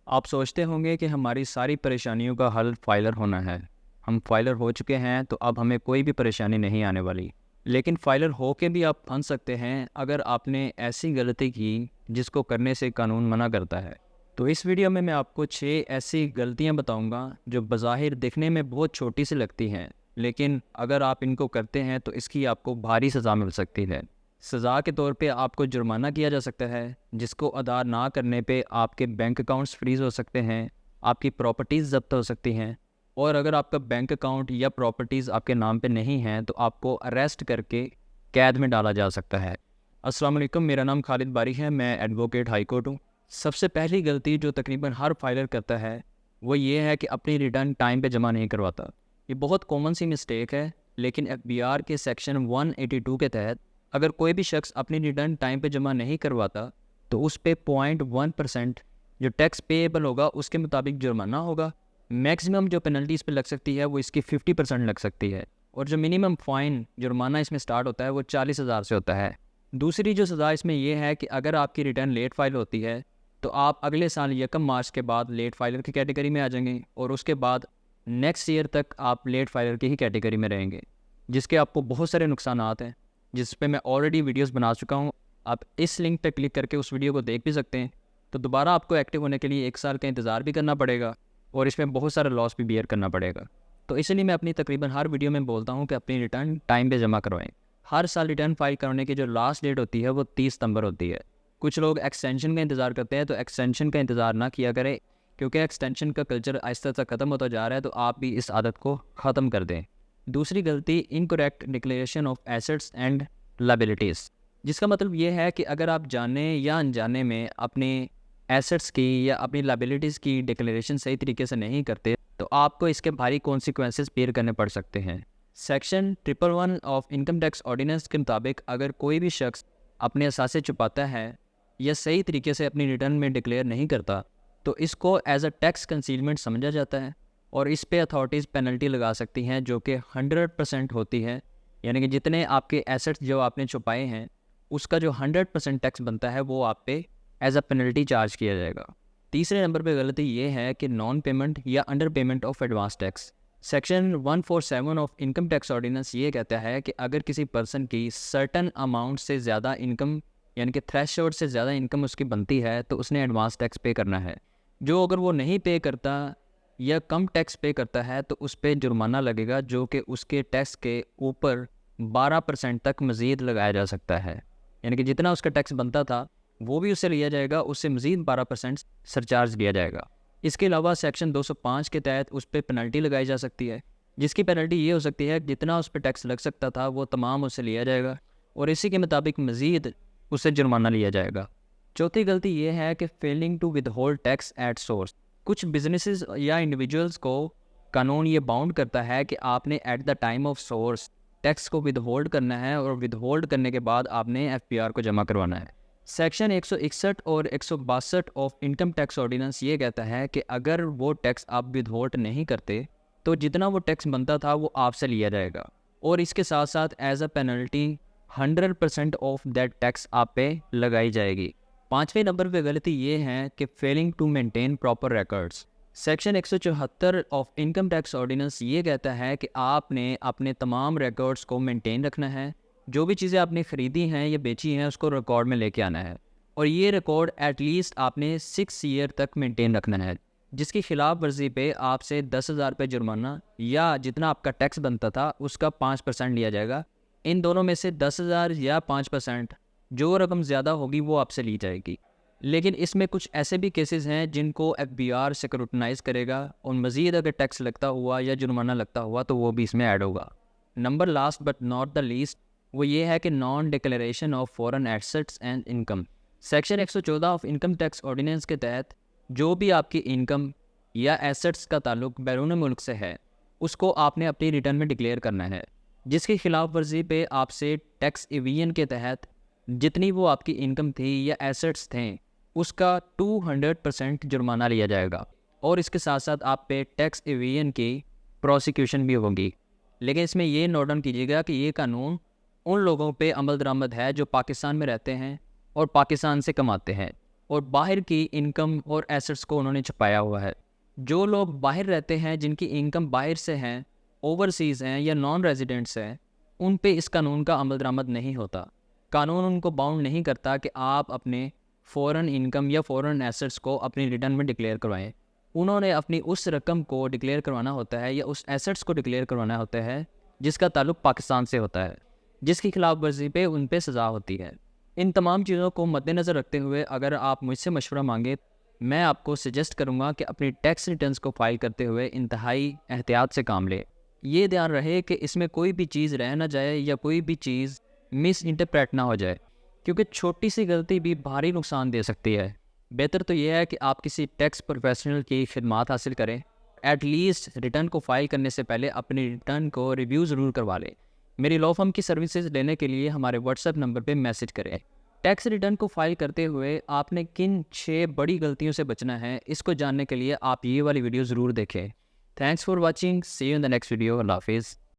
आप सोचते होंगे कि हमारी सारी परेशानियों का हल फाइलर होना है। हम फाइलर हो चुके हैं तो अब हमें कोई भी परेशानी नहीं आने वाली। लेकिन फाइलर हो के भी आप फंस सकते हैं अगर आपने ऐसी गलती की जिसको करने से कानून मना करता है। तो इस वीडियो में मैं आपको 6 ऐसी गलतियां बताऊंगा जो बज़ाहिर दिखने में बहुत छोटी सी लगती हैं, लेकिन अगर आप इनको करते हैं तो इसकी आपको भारी सज़ा मिल सकती है। सज़ा के तौर पे आपको जुर्माना किया जा सकता है, जिसको अदा ना करने पे आपके बैंक अकाउंट्स फ्रीज़ हो सकते हैं, आपकी प्रॉपर्टीज़ ज़ब्त हो सकती हैं, और अगर आपका बैंक अकाउंट या प्रॉपर्टीज़ आपके नाम पे नहीं हैं तो आपको अरेस्ट करके कैद में डाला जा सकता है। अस्सलाम वालेकुम, मेरा नाम खालिद बारी है, मैं एडवोकेट हाई कोर्ट हूँ। सबसे पहली गलती जो तकरीबन हर फाइलर करता है वो ये है कि अपनी रिटर्न टाइम पे जमा नहीं करवाता। ये बहुत कॉमन सी मिस्टेक है, लेकिन एफबीआर के सेक्शन 182 के तहत अगर कोई भी शख्स अपनी रिटर्न टाइम पे जमा नहीं करवाता तो उस पे 0.1% जो टैक्स पेएबल होगा उसके मुताबिक जुर्माना होगा। मैक्सिमम जो पेनल्टी इस पर लग सकती है वो इसकी 50% लग सकती है, और जो मिनिमम फ़ाइन जुर्माना इसमें स्टार्ट होता है वो 40,000 से होता है। दूसरी जो सज़ा इसमें यह है कि अगर आपकी रिटर्न लेट फाइल होती है तो आप अगले साल 1 मार्च के बाद लेट फाइलर की कैटेगरी में आ जाएंगे, और उसके बाद नेक्स्ट ईयर तक आप लेट फाइलर की ही कैटेगरी में रहेंगे, जिसके आपको बहुत सारे नुकसानात हैं, जिस पे मैं ऑलरेडी वीडियोस बना चुका हूँ। आप इस लिंक पर क्लिक करके उस वीडियो को देख भी सकते हैं। तो दोबारा आपको एक्टिव होने के लिए 1 साल का इंतज़ार भी करना पड़ेगा, और इसमें बहुत सारा लॉस भी बियर करना पड़ेगा। तो इसलिए मैं अपनी तकरीबन हर वीडियो में बोलता हूँ कि अपनी रिटर्न टाइम पे जमा करवाएं। हर साल रिटर्न फाइल करने की जो लास्ट डेट होती है वो 30 सितंबर होती है। कुछ लोग एक्सटेंशन का इंतज़ार करते हैं, तो एक्सटेंशन का इंतज़ार ना किया करें, क्योंकि एक्सटेंशन का कल्चर आहिस्ता आहिस्ता ख़त्म होता जा रहा है, तो आप भी इस आदत को ख़त्म कर दें। दूसरी गलती, incorrect declaration of assets and liabilities, जिसका मतलब ये है कि अगर आप जाने या अनजाने में अपने एसेट्स की या अपनी लायबिलिटीज़ की डिक्लेरेशन सही तरीके से नहीं करते तो आपको इसके भारी कॉन्सिक्वेंसेस बेयर करने पड़ सकते हैं। Section 111 of income tax ordinance के मुताबिक अगर कोई भी शख्स अपने असासे छुपाता है या सही तरीके से अपनी रिटर्न में डिक्लेयर नहीं करता तो इसको एज अ टैक्स कंसीलमेंट समझा जाता है, और इस पे अथॉरिटीज़ पेनल्टी लगा सकती हैं जो कि 100% होती है। यानी कि जितने आपके एसेट्स जो आपने छुपाए हैं उसका जो 100% टैक्स बनता है वो आप पे एज अ पेनल्टी चार्ज किया जाएगा। तीसरे नंबर पे गलती ये है कि नॉन पेमेंट या under payment of advance tax. Section 147 of income tax ordinance ये कहता है कि अगर किसी पर्सन की सर्टन अमाउंट से ज़्यादा इनकम, यानी कि थ्रेशोल्ड से ज़्यादा इनकम उसकी बनती है तो उसने एडवांस टैक्स पे करना है। जो अगर वो नहीं पे करता या कम टैक्स पे करता है तो उस पर जुर्माना लगेगा, जो कि उसके टैक्स के ऊपर 12% तक मज़ीद लगाया जा सकता है। यानी कि जितना उसका टैक्स बनता था वो भी उससे लिया जाएगा, उससे मज़ीद 12% सरचार्ज लिया जाएगा। इसके अलावा सेक्शन 205 के तहत उस पर पेनल्टी लगाई जा सकती है, जिसकी पेनल्टी ये हो सकती है कि जितना उस पर टैक्स लग सकता था वो तमाम उससे लिया जाएगा, और इसी के मुताबिक मज़ीद उससे जुर्माना लिया जाएगा। चौथी गलती ये है कि failing to withhold tax at source. कुछ बिजनेसेस या इंडिविजुअल्स को कानून ये बाउंड करता है कि आपने at the time of source tax को विदहोल्ड करना है, और विदहोल्ड करने के बाद आपने एफपीआर को जमा करवाना है। सेक्शन 161 और 162 ऑफ इनकम टैक्स ऑर्डिनेंस ये कहता है कि अगर वो टैक्स आप विदहोल्ड नहीं करते तो जितना वो टैक्स बनता था वो आपसे लिया जाएगा, और इसके साथ साथ as a penalty 100% of that tax आप पे लगाई जाएगी। पाँचवें नंबर पे गलती ये है कि failing to maintain proper records. Section 174 of income tax ordinance ये कहता है कि आपने अपने तमाम रिकॉर्ड्स को मेंटेन रखना है। जो भी चीज़ें आपने ख़रीदी हैं या बेची हैं उसको रिकॉर्ड में लेके आना है, और ये रिकॉर्ड एटलीस्ट आपने 6 ईयर तक मेंटेन रखना है, जिसकी खिलाफ वर्जी पे आपसे 10,000 रुपये जुर्माना या जितना आपका टैक्स बनता था उसका 5% लिया जाएगा। इन दोनों में से 10,000 या 5%, जो रकम ज़्यादा होगी वो आपसे ली जाएगी। लेकिन इसमें कुछ ऐसे भी केसेस हैं जिनको एफबीआर स्क्रूटनाइज करेगा, और मज़ीद अगर टैक्स लगता हुआ या जुर्माना लगता हुआ तो वो भी इसमें ऐड होगा। Number last but not the least वो ये है कि non declaration of foreign assets and income. Section 114 of income tax ordinance के तहत जो भी आपकी इनकम या एसेट्स का ताल्लुक बैरून मुल्क से है उसको आपने अपनी रिटर्न में डिक्लेयर करना है, जिसकी खिलाफ वर्जी पे आपसे टैक्स एविजन के तहत जितनी वो आपकी इनकम थी या एसेट्स थे उसका 200% जुर्माना लिया जाएगा, और इसके साथ साथ आप पे टैक्स एविजन की प्रोसिक्यूशन भी होगी। लेकिन इसमें ये नोट डाउन कीजिएगा कि ये कानून उन लोगों पे अमल दरामद है जो पाकिस्तान में रहते हैं और पाकिस्तान से कमाते हैं। और बाहर की इनकम और एसेट्स को उन्होंने छुपाया हुआ है। जो लोग बाहर रहते हैं, जिनकी इनकम बाहर से हैं, ओवरसीज़ हैं या नॉन रेजिडेंट्स हैं, उन पे इस कानून का अमल दरामद नहीं होता। कानून उनको बाउंड नहीं करता कि आप अपने फ़ॉरेन इनकम या फ़ॉरेन एसेट्स को अपनी रिटर्न में डिक्लेयर करवाएं। उन्होंने अपनी उस रकम को डिक्लेयर करवाना होता है या उस एसेट्स को डिक्लेयर करवाना होता है जिसका ताल्लुक़ पाकिस्तान से होता है, जिसकी खिलाफ वर्जी पे उन पे सज़ा होती है। इन तमाम चीज़ों को मद्देनज़र रखते हुए अगर आप मुझसे मशवरा मांगे, मैं आपको सजेस्ट करूँगा कि अपनी टैक्स रिटर्न्स को फाइल करते हुए इंतहाई एहतियात से काम लें। ये ध्यान रहे कि इसमें कोई भी चीज़ रह ना जाए या कोई भी चीज़ मिस इंटरप्रेट ना हो जाए, क्योंकि छोटी सी गलती भी भारी नुकसान दे सकती है। बेहतर तो यह है कि आप किसी टैक्स प्रोफेशनल की खिदमात हासिल करें। एटलीस्ट रिटर्न को फाइल करने से पहले अपनी रिटर्न को रिव्यू ज़रूर करवा लें। मेरी लॉ फर्म की सर्विसेज लेने के लिए हमारे व्हाट्सएप नंबर पे मैसेज करें। टैक्स रिटर्न को फाइल करते हुए आपने किन 6 बड़ी गलतियों से बचना है, इसको जानने के लिए आप ये वाली वीडियो ज़रूर देखें। Thanks for watching, see you in the next video. अल्लाह हाफिज़।